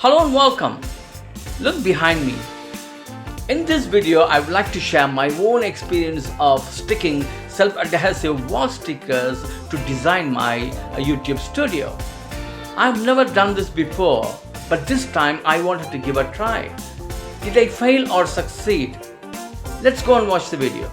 Hello and welcome. Look behind me. In this video, I would like to share my own experience of sticking self-adhesive wall stickers to design my YouTube studio. I've never done this before, but this time I wanted to give a try. Did I fail or succeed? Let's go and watch the video.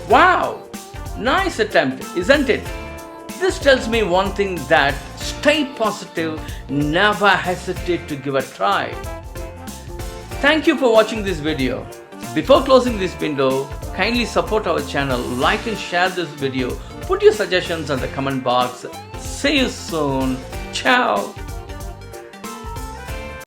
Wow! Nice attempt, isn't it? This tells me one thing, that stay positive, never hesitate to give a try. Thank you for watching this video. Before closing this window, kindly support our channel, like and share this video, put your suggestions in the comment box. See you soon. Ciao!